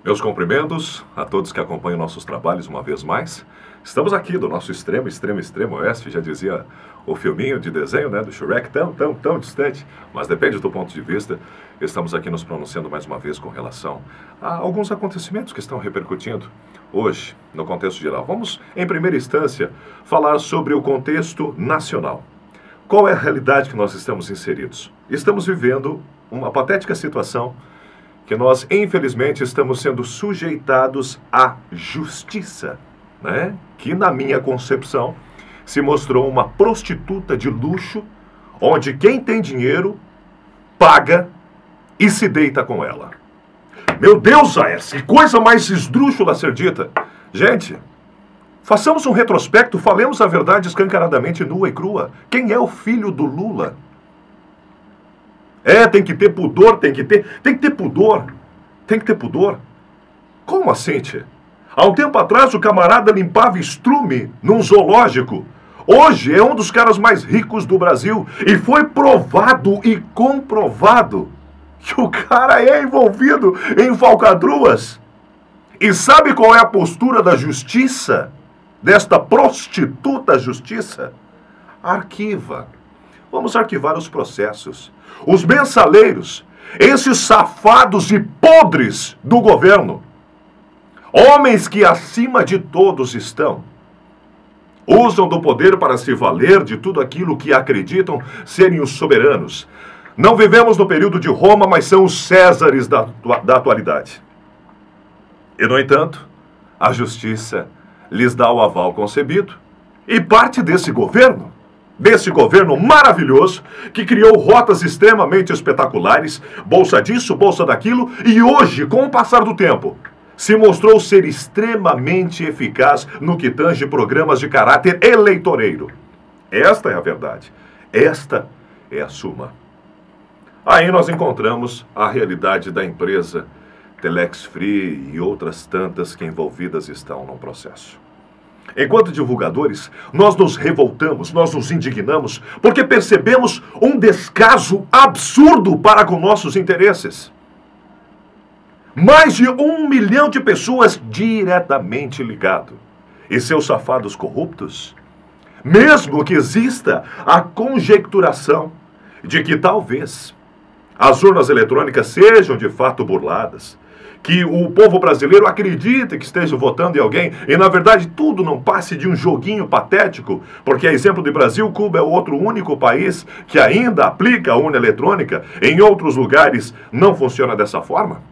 Meus cumprimentos a todos que acompanham nossos trabalhos uma vez mais. Estamos aqui do nosso extremo oeste, já dizia o filminho de desenho, né, do Shrek, tão distante, mas depende do ponto de vista. Estamos aqui nos pronunciando mais uma vez com relação a alguns acontecimentos que estão repercutindo hoje no contexto geral. Vamos, em primeira instância, falar sobre o contexto nacional. Qual é a realidade que nós estamos inseridos? Estamos vivendo uma patética situação que nós, infelizmente, estamos sendo sujeitados à justiça, né? Que, na minha concepção, se mostrou uma prostituta de luxo, onde quem tem dinheiro paga e se deita com ela. Meu Deus, Aécio, que coisa mais esdrúxula a ser dita. Gente, façamos um retrospecto, falemos a verdade escancaradamente nua e crua. Quem é o filho do Lula? Tem que ter pudor, tem que ter pudor. Como assim, tchê? Há um tempo atrás o camarada limpava estrume num zoológico. Hoje é um dos caras mais ricos do Brasil e foi provado e comprovado que o cara é envolvido em falcatruas. E sabe qual é a postura da justiça? Desta prostituta justiça? Arquiva. Vamos arquivar os processos. Os mensaleiros, esses safados e podres do governo, homens que acima de todos estão, usam do poder para se valer de tudo aquilo que acreditam serem os soberanos. Não vivemos no período de Roma, mas são os Césares da atualidade. E, no entanto, a justiça lhes dá o aval concebido e parte desse governo maravilhoso, que criou rotas extremamente espetaculares, bolsa disso, bolsa daquilo, e hoje, com o passar do tempo, se mostrou ser extremamente eficaz no que tange programas de caráter eleitoreiro. Esta é a verdade. Esta é a suma. Aí nós encontramos a realidade da empresa Telex Free e outras tantas que envolvidas estão no processo. Enquanto divulgadores, nós nos revoltamos, nós nos indignamos, porque percebemos um descaso absurdo para com nossos interesses. Mais de 1 milhão de pessoas diretamente ligado. E seus safados corruptos? Mesmo que exista a conjecturação de que talvez as urnas eletrônicas sejam de fato burladas, que o povo brasileiro acredita que esteja votando em alguém, e na verdade tudo não passe de um joguinho patético, porque a exemplo do Brasil, Cuba é o outro único país que ainda aplica a urna eletrônica, em outros lugares não funciona dessa forma.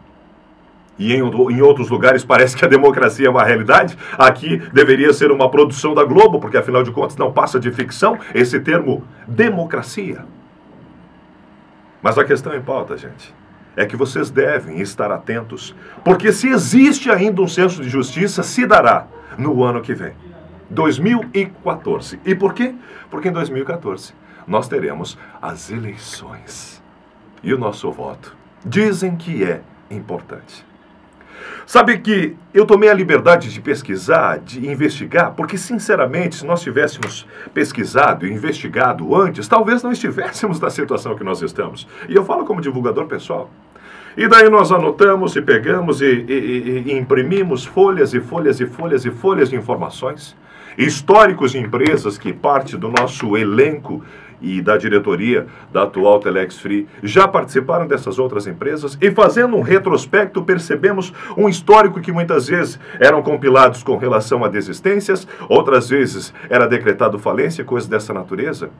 E em outros lugares parece que a democracia é uma realidade. Aqui deveria ser uma produção da Globo, porque afinal de contas não passa de ficção esse termo democracia. Mas a questão em pauta, gente, é que vocês devem estar atentos, porque se existe ainda um senso de justiça, se dará no ano que vem, 2014. E por quê? Porque em 2014 nós teremos as eleições. E o nosso voto dizem que é importante. Sabe que eu tomei a liberdade de pesquisar, de investigar, porque, sinceramente, se nós tivéssemos pesquisado e investigado antes, talvez não estivéssemos na situação que nós estamos. E eu falo como divulgador pessoal. E daí nós anotamos e pegamos e imprimimos folhas e folhas e folhas e folhas de informações, históricos de empresas que parte do nosso elenco e da diretoria da atual Telex Free já participaram dessas outras empresas, e fazendo um retrospecto percebemos um histórico que muitas vezes eram compilados com relação a desistências, outras vezes era decretado falência, coisas dessa natureza.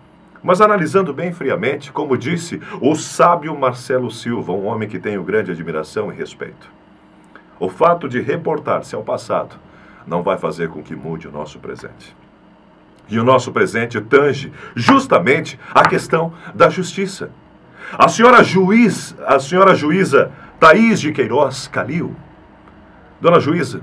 Mas analisando bem friamente, como disse o sábio Marcelo Silva, um homem que tenho grande admiração e respeito, o fato de reportar-se ao passado não vai fazer com que mude o nosso presente. E o nosso presente tange justamente a questão da justiça. A senhora juíza Thaís de Queiroz Calil, dona juíza,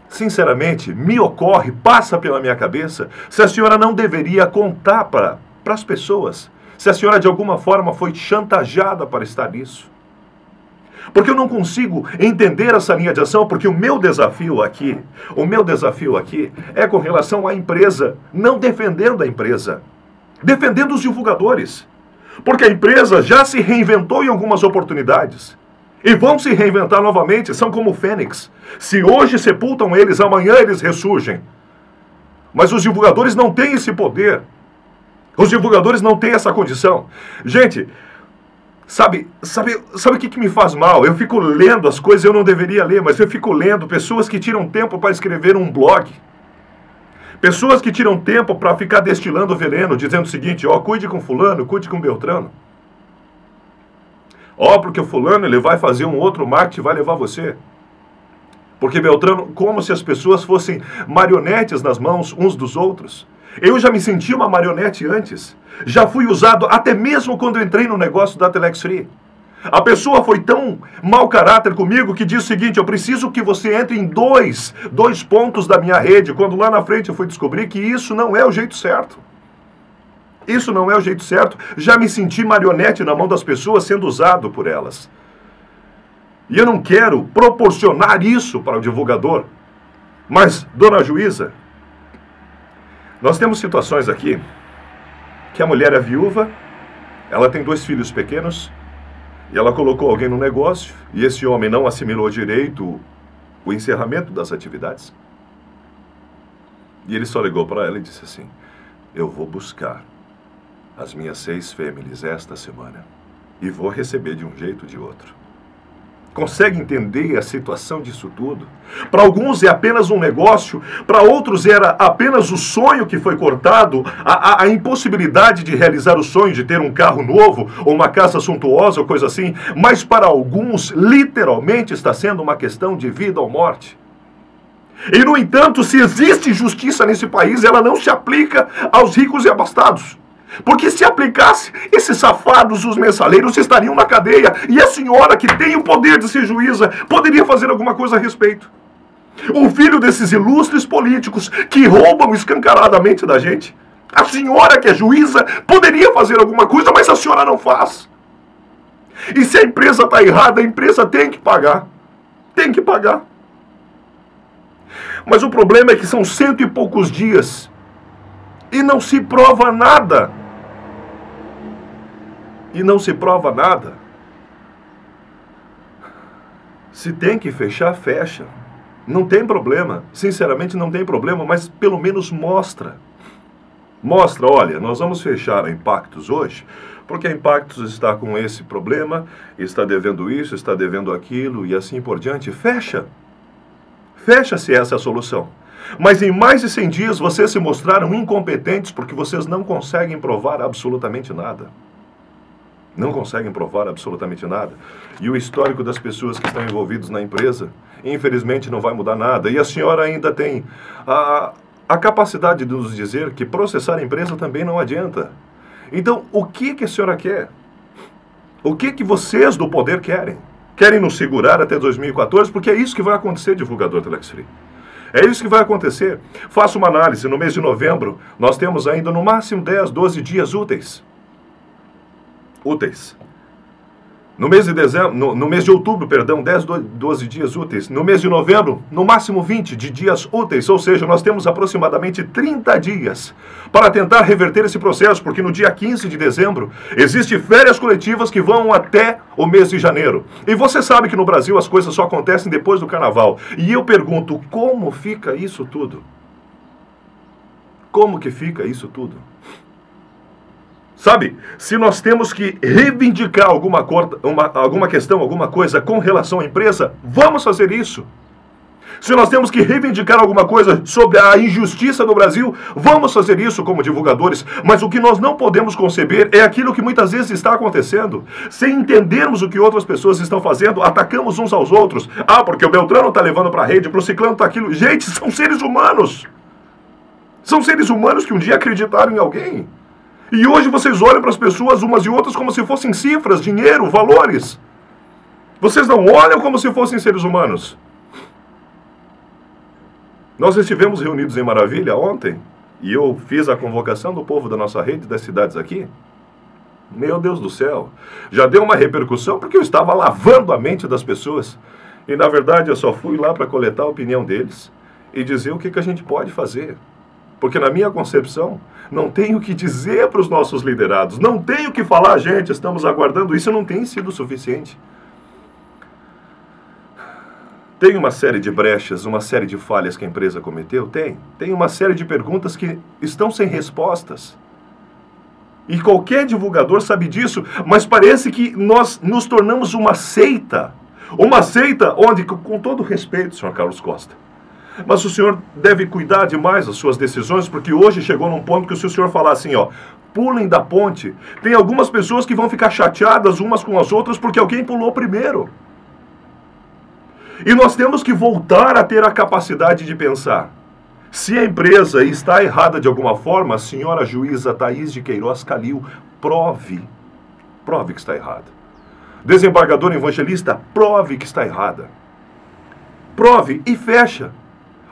sinceramente, me ocorre, passa pela minha cabeça, se a senhora não deveria contar para as pessoas, se a senhora de alguma forma foi chantageada para estar nisso. Porque eu não consigo entender essa linha de ação, porque o meu desafio aqui é com relação à empresa, não defendendo a empresa, defendendo os divulgadores. Porque a empresa já se reinventou em algumas oportunidades. E vão se reinventar novamente, são como o fênix. Se hoje sepultam eles, amanhã eles ressurgem. Mas os divulgadores não têm esse poder. Os divulgadores não têm essa condição. Gente, sabe o que me faz mal? Eu fico lendo as coisas, eu não deveria ler, mas eu fico lendo pessoas que tiram tempo para escrever um blog. Pessoas que tiram tempo para ficar destilando veneno, dizendo o seguinte, ó, cuide com fulano, cuide com Beltrano. Ó, porque o fulano, ele vai fazer um outro marketing e vai levar você. Porque Beltrano, como se as pessoas fossem marionetes nas mãos uns dos outros. Eu já me senti uma marionete antes. Já fui usado até mesmo quando eu entrei no negócio da Telex Free. A pessoa foi tão mau caráter comigo que disse o seguinte, eu preciso que você entre em dois pontos da minha rede, quando lá na frente eu fui descobrir que isso não é o jeito certo. Isso não é o jeito certo. Já me senti marionete na mão das pessoas sendo usado por elas. E eu não quero proporcionar isso para o divulgador. Mas, dona juíza, nós temos situações aqui que a mulher é viúva, ela tem 2 filhos pequenos, e ela colocou alguém no negócio, e esse homem não assimilou direito o encerramento das atividades. E ele só ligou para ela e disse assim, eu vou buscar as minhas 6 fêmeas esta semana e vou receber de um jeito ou de outro. Consegue entender a situação disso tudo? Para alguns é apenas um negócio, para outros era apenas o sonho que foi cortado, a impossibilidade de realizar o sonho de ter um carro novo, ou uma casa suntuosa, ou coisa assim, mas para alguns, literalmente, está sendo uma questão de vida ou morte. E, no entanto, se existe justiça nesse país, ela não se aplica aos ricos e abastados. Porque se aplicasse, esses safados, os mensaleiros, estariam na cadeia. E a senhora, que tem o poder de ser juíza, poderia fazer alguma coisa a respeito. O filho desses ilustres políticos que roubam escancaradamente da gente. A senhora, que é juíza, poderia fazer alguma coisa, mas a senhora não faz. E se a empresa está errada, a empresa tem que pagar. Tem que pagar. Mas o problema é que são 100 e poucos dias e não se prova nada. E não se prova nada. Se tem que fechar, fecha. Não tem problema. Sinceramente, não tem problema, mas pelo menos mostra. Mostra, olha, nós vamos fechar a Impactos hoje, porque a Impactos está com esse problema, está devendo isso, está devendo aquilo e assim por diante. Fecha. Fecha se essa é a solução. Mas em mais de 100 dias vocês se mostraram incompetentes porque vocês não conseguem provar absolutamente nada. Não conseguem provar absolutamente nada. E o histórico das pessoas que estão envolvidas na empresa, infelizmente, não vai mudar nada. E a senhora ainda tem a capacidade de nos dizer que processar a empresa também não adianta. Então, o que a senhora quer? O que vocês do poder querem? Querem nos segurar até 2014? Porque é isso que vai acontecer, divulgador Telex Free. É isso que vai acontecer. Faça uma análise. No mês de novembro, nós temos ainda no máximo 10, 12 dias úteis. No mês de outubro, 10, 12 dias úteis. No mês de novembro, no máximo 20 de dias úteis. Ou seja, nós temos aproximadamente 30 dias para tentar reverter esse processo, porque no dia 15 de dezembro, existem férias coletivas que vão até o mês de janeiro. E você sabe que no Brasil as coisas só acontecem depois do carnaval. E eu pergunto, como fica isso tudo? Como que fica isso tudo? Sabe, se nós temos que reivindicar alguma questão, alguma coisa com relação à empresa, vamos fazer isso. Se nós temos que reivindicar alguma coisa sobre a injustiça no Brasil, vamos fazer isso como divulgadores. Mas o que nós não podemos conceber é aquilo que muitas vezes está acontecendo. Sem entendermos o que outras pessoas estão fazendo, atacamos uns aos outros. Ah, porque o Beltrano está levando para a rede, para o Ciclano está aquilo. Gente, são seres humanos. São seres humanos que um dia acreditaram em alguém. E hoje vocês olham para as pessoas umas e outras como se fossem cifras, dinheiro, valores. Vocês não olham como se fossem seres humanos. Nós estivemos reunidos em Maravilha ontem, e eu fiz a convocação do povo da nossa rede, das cidades aqui. Meu Deus do céu, já deu uma repercussão porque eu estava lavando a mente das pessoas. E na verdade eu só fui lá para coletar a opinião deles e dizer o que a gente pode fazer. Porque na minha concepção, não tenho o que dizer para os nossos liderados, não tenho o que falar, gente, estamos aguardando, isso não tem sido suficiente. Tem uma série de brechas, uma série de falhas que a empresa cometeu? Tem uma série de perguntas que estão sem respostas. E qualquer divulgador sabe disso, mas parece que nós nos tornamos uma seita. Uma seita onde, com todo respeito, senhor Carlos Costa, mas o senhor deve cuidar demais das suas decisões, porque hoje chegou num ponto que se o senhor falar assim, ó, pulem da ponte, tem algumas pessoas que vão ficar chateadas umas com as outras porque alguém pulou primeiro. E nós temos que voltar a ter a capacidade de pensar. Se a empresa está errada de alguma forma, a senhora juíza Thaís de Queiroz Calil, prove que está errada. Desembargador evangelista, prove que está errada. Prove e fecha.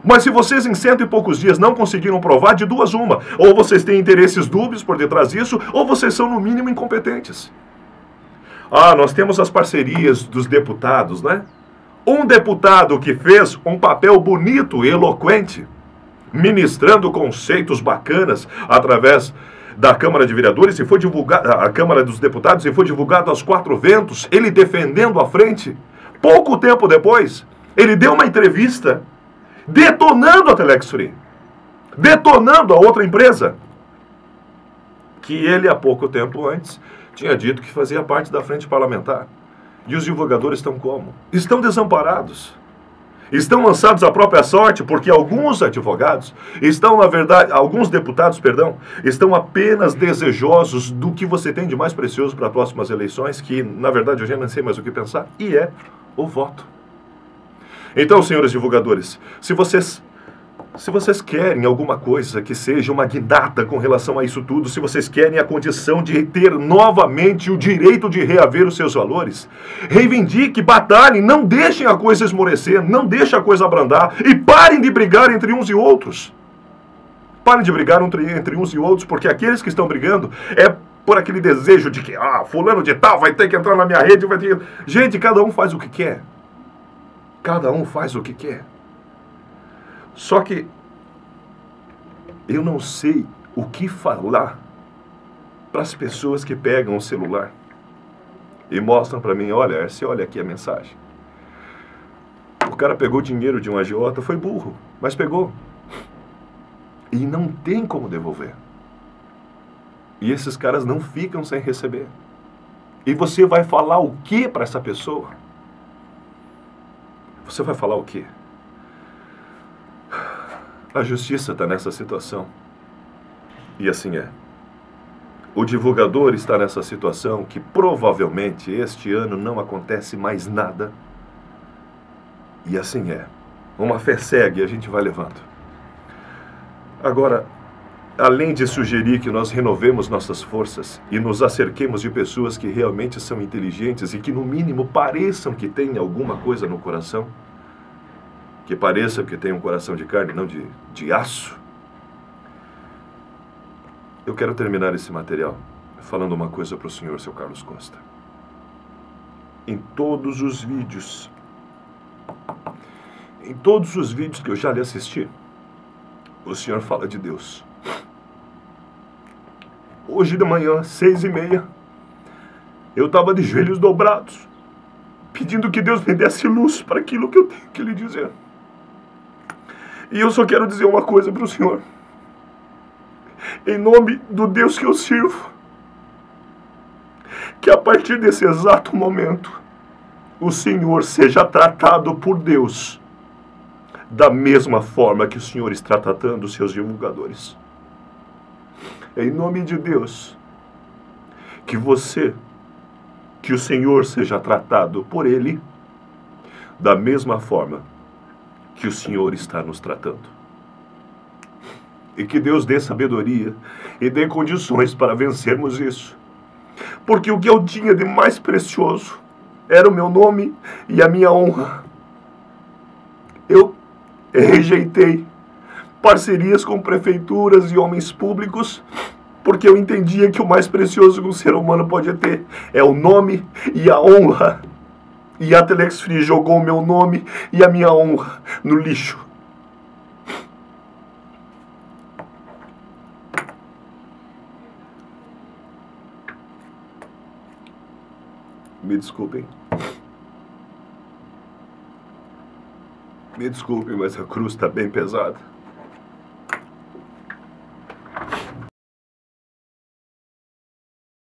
Mas se vocês em 100 e poucos dias não conseguiram provar, de duas uma. Ou vocês têm interesses dúbios por detrás disso, ou vocês são no mínimo incompetentes. Ah, nós temos as parcerias dos deputados, né? Um deputado que fez um papel bonito e eloquente, ministrando conceitos bacanas através da Câmara de Vereadores, e foi divulgado, a Câmara dos Deputados, e foi divulgado aos 4 ventos, ele defendendo a frente. Pouco tempo depois, ele deu uma entrevista detonando a Telex Free, detonando a outra empresa, que ele há pouco tempo antes tinha dito que fazia parte da frente parlamentar. E os divulgadores estão como? Estão desamparados. Estão lançados à própria sorte, porque alguns advogados estão, na verdade, alguns deputados, perdão, estão apenas desejosos do que você tem de mais precioso para as próximas eleições, que, na verdade, eu já não sei mais o que pensar, e é o voto. Então, senhores divulgadores, se vocês querem alguma coisa que seja uma guinada com relação a isso tudo, se vocês querem a condição de ter novamente o direito de reaver os seus valores, reivindiquem, batalhem, não deixem a coisa esmorecer, não deixem a coisa abrandar e parem de brigar entre uns e outros. Parem de brigar entre uns e outros, porque aqueles que estão brigando é por aquele desejo de que, fulano de tal vai ter que entrar na minha rede, vai ter que... Gente, cada um faz o que quer. Cada um faz o que quer. Só que eu não sei o que falar para as pessoas que pegam o celular e mostram para mim, olha, você olha aqui a mensagem. O cara pegou dinheiro de um agiota, foi burro, mas pegou. E não tem como devolver. E esses caras não ficam sem receber. E você vai falar o que para essa pessoa? Você vai falar o quê? A justiça está nessa situação. E assim é. O divulgador está nessa situação que provavelmente este ano não acontece mais nada. E assim é. Uma fé cega e a gente vai levando. Agora, além de sugerir que nós renovemos nossas forças e nos acerquemos de pessoas que realmente são inteligentes e que no mínimo pareçam que têm alguma coisa no coração, que pareçam que têm um coração de carne, não de aço, eu quero terminar esse material falando uma coisa para o senhor, seu Carlos Costa. Em todos os vídeos que eu já lhe assisti, o senhor fala de Deus. Hoje de manhã, 6h30, eu estava de joelhos dobrados, pedindo que Deus me desse luz para aquilo que eu tenho que lhe dizer. E eu só quero dizer uma coisa para o senhor. Em nome do Deus que eu sirvo, que a partir desse exato momento, o senhor seja tratado por Deus da mesma forma que o senhor está tratando os seus divulgadores. Em nome de Deus, que o Senhor seja tratado por Ele da mesma forma que o Senhor está nos tratando. E que Deus dê sabedoria e dê condições para vencermos isso. Porque o que eu tinha de mais precioso era o meu nome e a minha honra. Eu rejeitei parcerias com prefeituras e homens públicos, porque eu entendia que o mais precioso que um ser humano pode ter é o nome e a honra. E a Telex Free jogou o meu nome e a minha honra no lixo. Me desculpem. Me desculpe, mas a cruz está bem pesada.